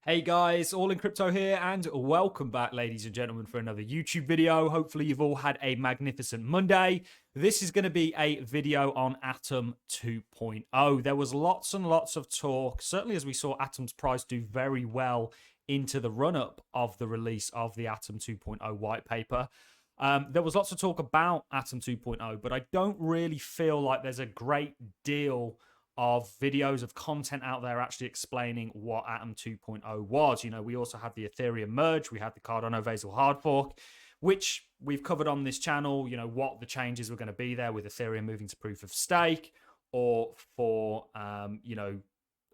Hey guys, All in Crypto here, and welcome back, ladies and gentlemen, for another YouTube video. Hopefully you've all had a magnificent Monday. This is going to be a video on Atom 2.0. There was lots and lots of talk, certainly as we saw Atom's price do very well into the run-up of the release of the Atom 2.0 white paper. There was lots of talk about Atom 2.0, but I don't really feel like there's a great deal of videos of content out there actually explaining what Atom 2.0 was. You know, we also had the Ethereum merge, we had the Cardano Vasil hard fork, which we've covered on this channel, you know, what the changes were going to be there with Ethereum moving to proof of stake, or for, you know,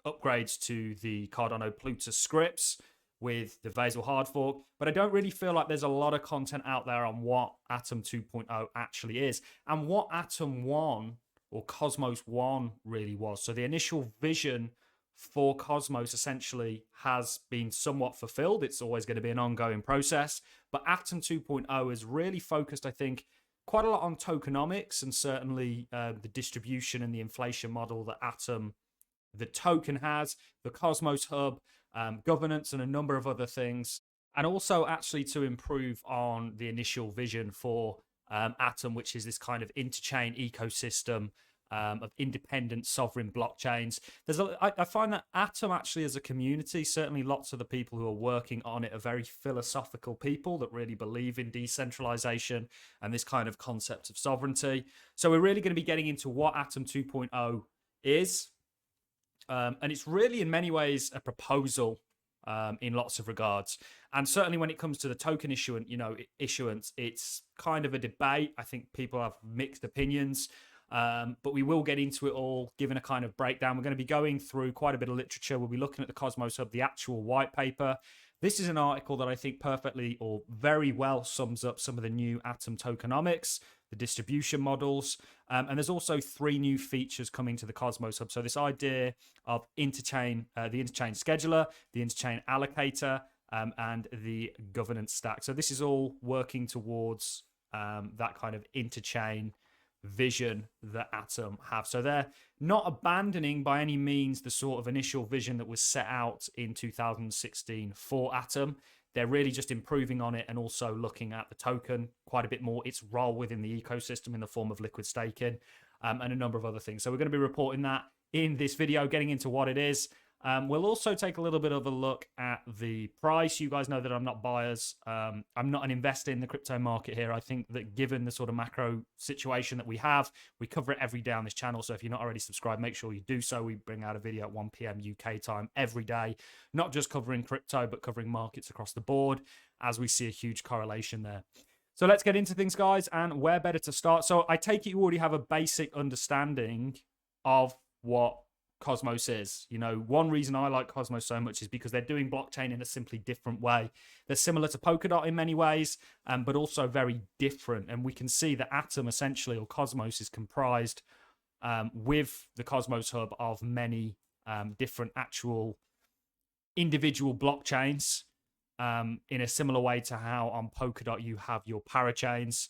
upgrades to the Cardano Plutus scripts with the Vasil hard fork. But I don't really feel like there's a lot of content out there on what Atom 2.0 actually is and what Atom 1 or Cosmos 1 really was. So the initial vision for Cosmos essentially has been somewhat fulfilled. It's always going to be an ongoing process. But Atom 2.0 is really focused, I think, quite a lot on tokenomics and certainly the distribution and the inflation model that Atom, the token, has, the Cosmos Hub, governance, and a number of other things. And also actually to improve on the initial vision for Atom, which is this kind of interchain ecosystem of independent sovereign blockchains. I find that Atom actually as a community, certainly lots of the people who are working on it are very philosophical people that really believe in decentralization and this kind of concept of sovereignty. So we're really going to be getting into what Atom 2.0 is. And it's really in many ways a proposal in lots of regards. And certainly when it comes to the token issuance, it's kind of a debate. I think people have mixed opinions, but we will get into it all, given a kind of breakdown. We're going to be going through quite a bit of literature. We'll be looking at the Cosmos Hub, the actual white paper. This is an article that I think perfectly or very well sums up some of the new Atom tokenomics, the distribution models, and there's also 3 new features coming to the Cosmos Hub. So this idea of interchain, the interchain scheduler, the interchain allocator, and the governance stack. So this is all working towards that kind of interchain vision that Atom have. So they're not abandoning by any means the sort of initial vision that was set out in 2016 for Atom. They're really just improving on it and also looking at the token quite a bit more, its role within the ecosystem in the form of liquid staking, and a number of other things. So we're going to be reporting that in this video, getting into what it is. We'll also take a little bit of a look at the price. You guys know that I'm not buyers. I'm not an investor in the crypto market here. I think that given the sort of macro situation that we have, we cover it every day on this channel. So if you're not already subscribed, make sure you do so. We bring out a video at 1 p.m. UK time every day, not just covering crypto, but covering markets across the board, as we see a huge correlation there. So let's get into things, guys, and where better to start? So I take it you already have a basic understanding of what Cosmos is. You know, one reason I like Cosmos so much is because they're doing blockchain in a simply different way. They're similar to Polkadot in many ways, but also very different. And we can see that Atom essentially, or Cosmos, is comprised with the Cosmos Hub of many different actual individual blockchains, in a similar way to how on Polkadot you have your parachains,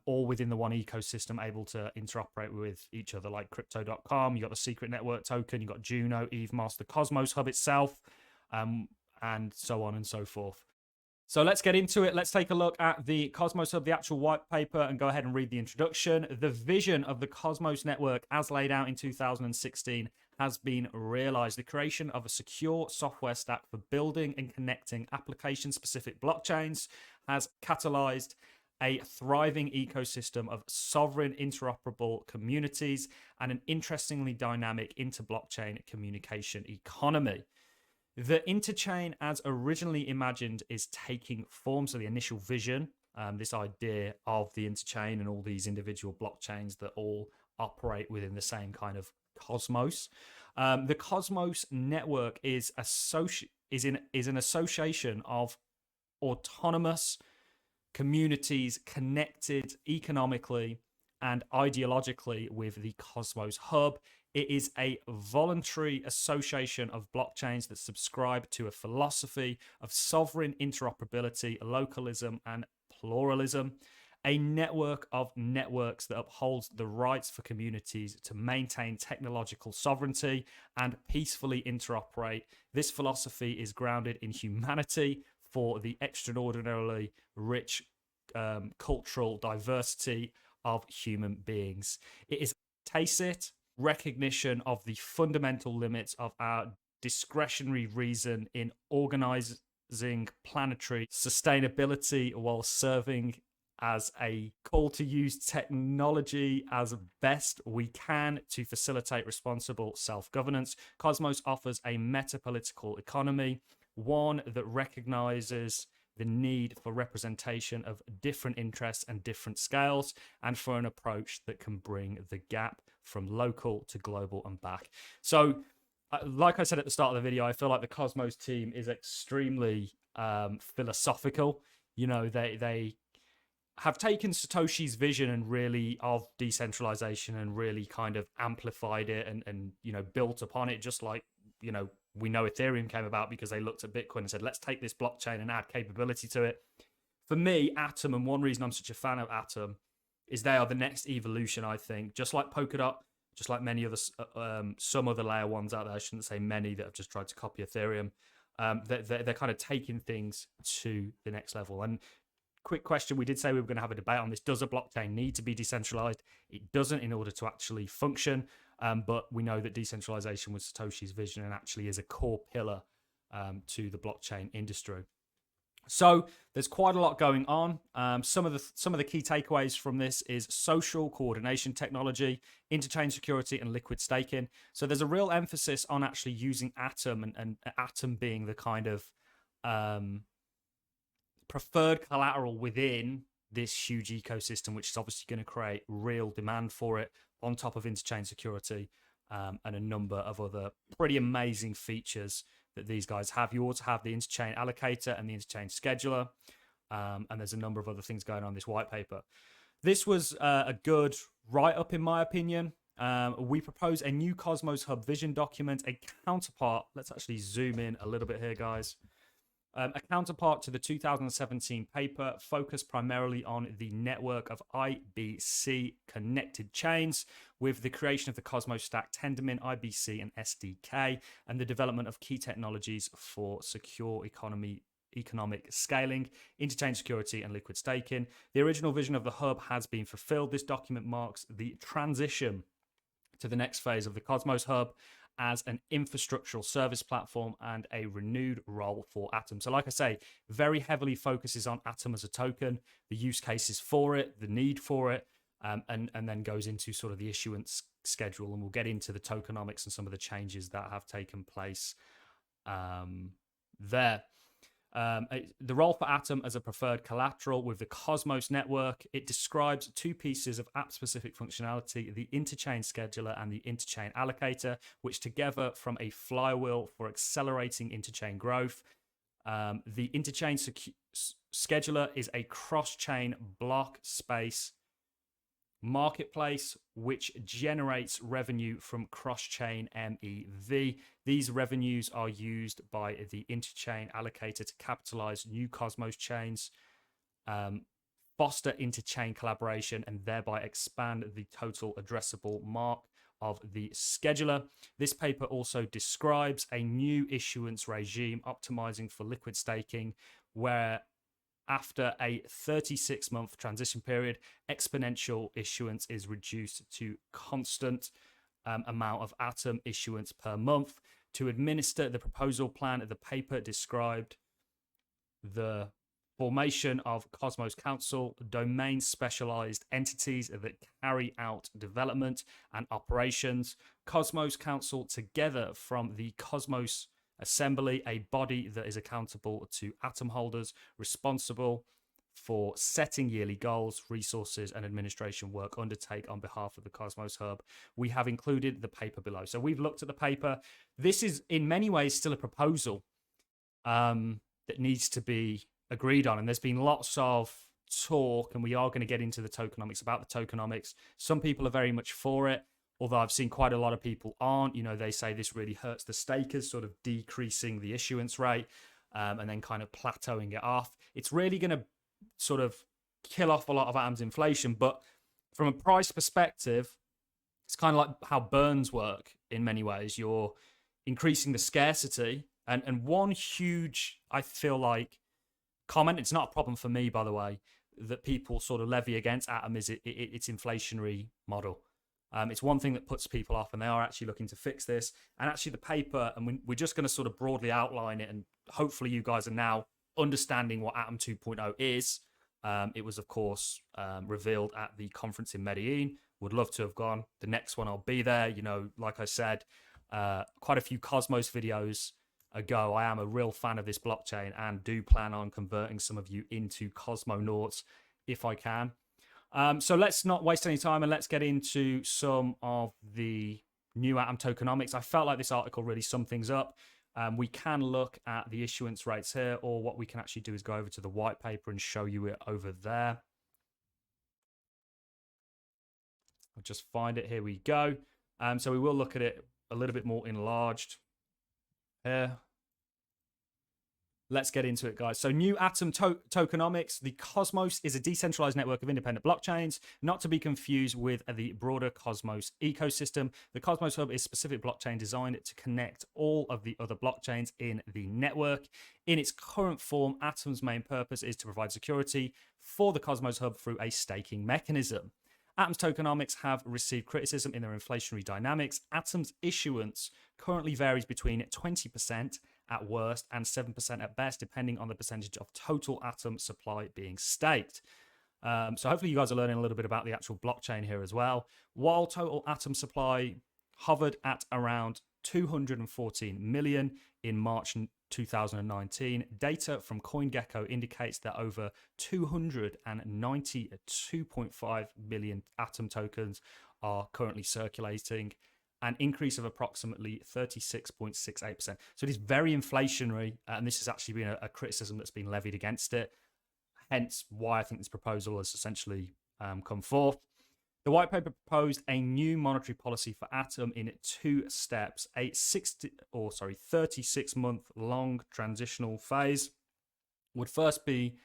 all within the one ecosystem, able to interoperate with each other, like crypto.com. You got the secret network token, you got Juno, EVMOS, the Cosmos Hub itself, and so on and so forth. So let's get into it. Let's take a look at the Cosmos Hub, the actual white paper, and go ahead and read the introduction. The vision of the Cosmos network, as laid out in 2016, has been realized. The creation of a secure software stack for building and connecting application-specific blockchains has catalyzed a thriving ecosystem of sovereign interoperable communities and an interestingly dynamic inter-blockchain communication economy. The interchain, as originally imagined, is taking form. So the initial vision, this idea of the interchain and all these individual blockchains that all operate within the same kind of cosmos. The Cosmos network is an association of autonomous communities connected economically and ideologically with the Cosmos Hub. It is a voluntary association of blockchains that subscribe to a philosophy of sovereign interoperability, localism, and pluralism. a network of networks that upholds the rights for communities to maintain technological sovereignty and peacefully interoperate. This philosophy is grounded in humanity for the extraordinarily rich cultural diversity of human beings. It is tacit recognition of the fundamental limits of our discretionary reason in organizing planetary sustainability while serving as a call to use technology as best we can to facilitate responsible self-governance. Cosmos offers a meta-political economy, one that recognizes the need for representation of different interests and different scales, and for an approach that can bring the gap from local to global and back. So, like I said at the start of the video, I feel like the Cosmos team is extremely philosophical. You know, they have taken Satoshi's vision and really of decentralization and really kind of amplified it and you know, built upon it, just like, you know, we know Ethereum came about because they looked at Bitcoin and said, let's take this blockchain and add capability to it. For me, Atom, and one reason I'm such a fan of Atom, is they are the next evolution, I think. Just like Polkadot, just like many other, some other layer ones out there, I shouldn't say many, that have just tried to copy Ethereum. They're kind of taking things to the next level. And quick question, we did say we were going to have a debate on this. Does a blockchain need to be decentralized? It doesn't in order to actually function. But we know that decentralization was Satoshi's vision and actually is a core pillar to the blockchain industry. So there's quite a lot going on. Some of the key takeaways from this is social coordination technology, interchain security, and liquid staking. So there's a real emphasis on actually using Atom and Atom being the kind of preferred collateral within this huge ecosystem, which is obviously going to create real demand for it, on top of interchain security and a number of other pretty amazing features that these guys have. You also have the interchain allocator and the interchain scheduler, and there's a number of other things going on in this white paper. This was a good write-up, in my opinion. We propose a new Cosmos Hub vision document, a counterpart. Let's actually zoom in a little bit here, guys. A counterpart to the 2017 paper focused primarily on the network of IBC connected chains, with the creation of the Cosmos Stack, Tendermint, IBC, and SDK, and the development of key technologies for secure economic scaling, interchain security, and liquid staking. The original vision of the hub has been fulfilled. This document marks the transition to the next phase of the Cosmos Hub as an infrastructural service platform and a renewed role for Atom. So like I say, very heavily focuses on Atom as a token, the use cases for it, the need for it, and then goes into sort of the issuance schedule. And we'll get into the tokenomics and some of the changes that have taken place there. The role for Atom as a preferred collateral with the Cosmos network, it describes two pieces of app-specific functionality, the interchain scheduler and the interchain allocator, which together form a flywheel for accelerating interchain growth. The interchain scheduler is a cross-chain block space marketplace which generates revenue from cross-chain MEV. These revenues are used by the interchain allocator to capitalize new Cosmos chains, foster interchain collaboration, and thereby expand the total addressable market of the scheduler. This paper also describes a new issuance regime optimizing for liquid staking, where after a 36-month transition period, exponential issuance is reduced to constant amount of Atom issuance per month. To administer the proposal plan, the paper described the formation of Cosmos Council, domain specialized entities that carry out development and operations. Cosmos Council, together from the Cosmos Assembly, a body that is accountable to Atom holders, responsible for setting yearly goals, resources, and administration work undertake on behalf of the Cosmos Hub. We have included the paper below. So we've looked at the paper. This is in many ways still a proposal that needs to be agreed on. And there's been lots of talk, and we are going to get into the tokenomics, about the tokenomics. Some people are very much for it, although I've seen quite a lot of people aren't. You know, they say this really hurts the stakers, sort of decreasing the issuance rate and then kind of plateauing it off. It's really going to sort of kill off a lot of Atom's inflation. But from a price perspective, it's kind of like how burns work in many ways. You're increasing the scarcity. And one huge, I feel like, comment, it's not a problem for me, by the way, that people sort of levy against Atom is its inflationary model. It's one thing that puts people off, and they are actually looking to fix this. And actually the paper, and we're just going to sort of broadly outline it, and hopefully you guys are now understanding what Atom 2.0 is. It was, of course, revealed at the conference in Medellin. Would love to have gone. The next one, I'll be there. You know, like I said, quite a few Cosmos videos ago, I am a real fan of this blockchain and do plan on converting some of you into Cosmonauts if I can. So let's not waste any time and let's get into some of the new Atom tokenomics. I felt like this article really summed things up. We can look at the issuance rates here, or what we can actually do is go over to the white paper and show you it over there. I'll just find it. Here we go. So we will look at it a little bit more enlarged here. Let's get into it, guys. So new Atom tokenomics. The Cosmos is a decentralized network of independent blockchains, not to be confused with the broader Cosmos ecosystem. The Cosmos Hub is a specific blockchain designed to connect all of the other blockchains in the network. In its current form, Atom's main purpose is to provide security for the Cosmos Hub through a staking mechanism. Atom's tokenomics have received criticism in their inflationary dynamics. Atom's issuance currently varies between 20% at worst and 7% at best, depending on the percentage of total Atom supply being staked. So hopefully you guys are learning a little bit about the actual blockchain here as well. While total Atom supply hovered at around 214 million in March 2019, data from CoinGecko indicates that over 292.5 million Atom tokens are currently circulating, an increase of approximately 36.68%. So it is very inflationary, and this has actually been a criticism that's been levied against it, hence why I think this proposal has essentially come forth. The white paper proposed a new monetary policy for Atom in 2 steps: a 36-month long transitional phase would first be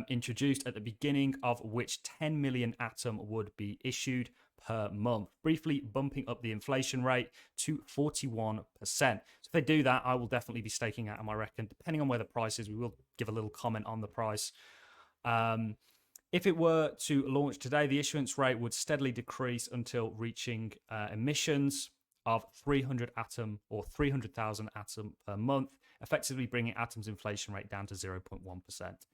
introduced, at the beginning of which 10 million Atom would be issued per month, briefly bumping up the inflation rate to 41%. So if they do that, I will definitely be staking Atom, I reckon. Depending on where the price is, we will give a little comment on the price. If it were to launch today, the issuance rate would steadily decrease until reaching emissions of 300 Atom or 300,000 Atom per month, effectively bringing Atom's inflation rate down to 0.1%.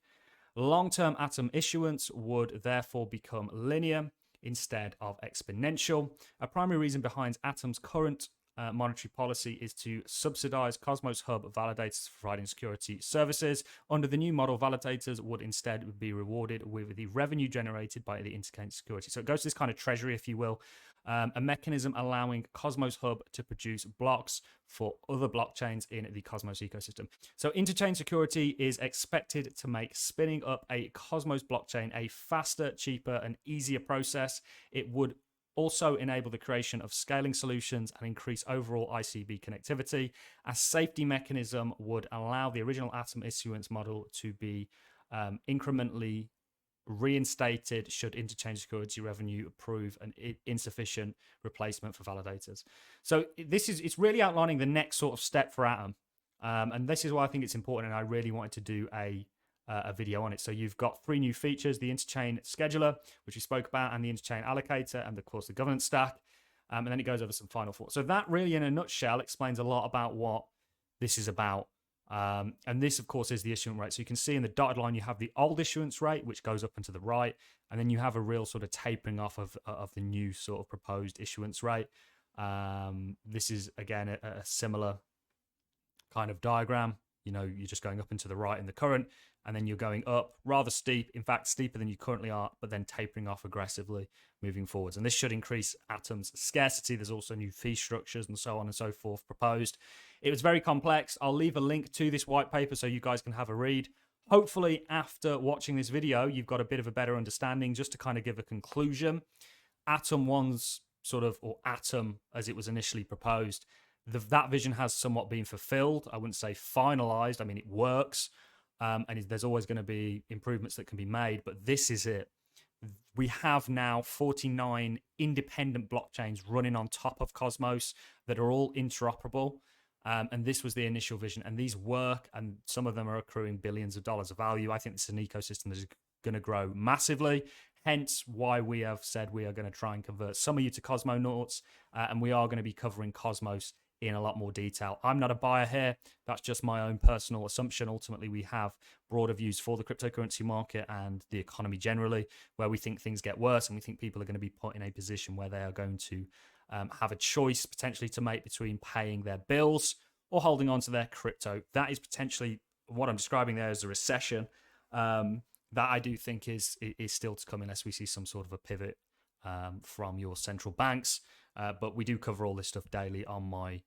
Long-term Atom issuance would therefore become linear instead of exponential. A primary reason behind Atom's current monetary policy is to subsidize Cosmos Hub validators providing security services. Under the new model, validators would instead be rewarded with the revenue generated by the interchain security. So it goes to this kind of treasury, if you will, a mechanism allowing Cosmos Hub to produce blocks for other blockchains in the Cosmos ecosystem. So interchain security is expected to make spinning up a Cosmos blockchain a faster, cheaper, and easier process. It would also enable the creation of scaling solutions and increase overall ICB connectivity. A safety mechanism would allow the original Atom issuance model to be incrementally reinstated should interchain security revenue prove an insufficient replacement for validators. So it's really outlining the next sort of step for Atom. And this is why I think it's important, and I really wanted to do a video on it. So you've got 3 new features: the interchain scheduler, which we spoke about, and the interchain allocator, and of course the governance stack. And then it goes over some final thoughts. So that really, in a nutshell, explains a lot about what this is about. And this, of course, is the issuance rate. So you can see in the dotted line, you have the old issuance rate, which goes up and to the right. And then you have a real sort of tapering off of the new sort of proposed issuance rate. This is, again, a similar kind of diagram. You know, you're just going up and to the right in the current, and then you're going up rather steep, in fact, steeper than you currently are, but then tapering off aggressively moving forwards. And this should increase Atom's scarcity. There's also new fee structures and so on and so forth proposed. It was very complex. I'll leave a link to this white paper so you guys can have a read. Hopefully, after watching this video, you've got a bit of a better understanding. Just to kind of give a conclusion, Atom 1's sort of, or Atom as it was initially proposed, that vision has somewhat been fulfilled. I wouldn't say finalized. I mean, it works. and there's always going to be improvements that can be made. But this is it. We have now 49 independent blockchains running on top of Cosmos that are all interoperable. And this was the initial vision. And these work, and some of them are accruing billions of dollars of value. I think this is an ecosystem that is going to grow massively. Hence why we have said we are going to try and convert some of you to Cosmonauts. And we are going to be covering Cosmos in a lot more detail. I'm not a buyer here. That's just my own personal assumption. Ultimately, we have broader views for the cryptocurrency market and the economy generally, where we think things get worse and we think people are going to be put in a position where they are going to have a choice potentially to make between paying their bills or holding on to their crypto. That is potentially what I'm describing there as a recession. That I do think is still to come unless we see some sort of a pivot from your central banks. But we do cover all this stuff daily on my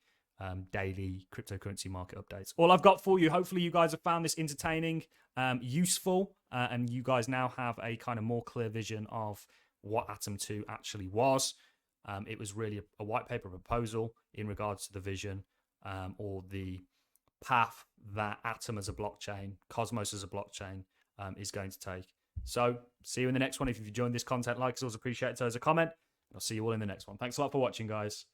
daily cryptocurrency market updates. All I've got for you, hopefully you guys have found this entertaining, useful, and you guys now have a kind of more clear vision of what Atom 2 actually was. It was really a white paper proposal in regards to the vision or the path that Atom as a blockchain, Cosmos as a blockchain is going to take. So see you in the next one. If you've enjoyed this content, like us, always appreciate it. So as a comment, I'll see you all in the next one. Thanks a lot for watching, guys.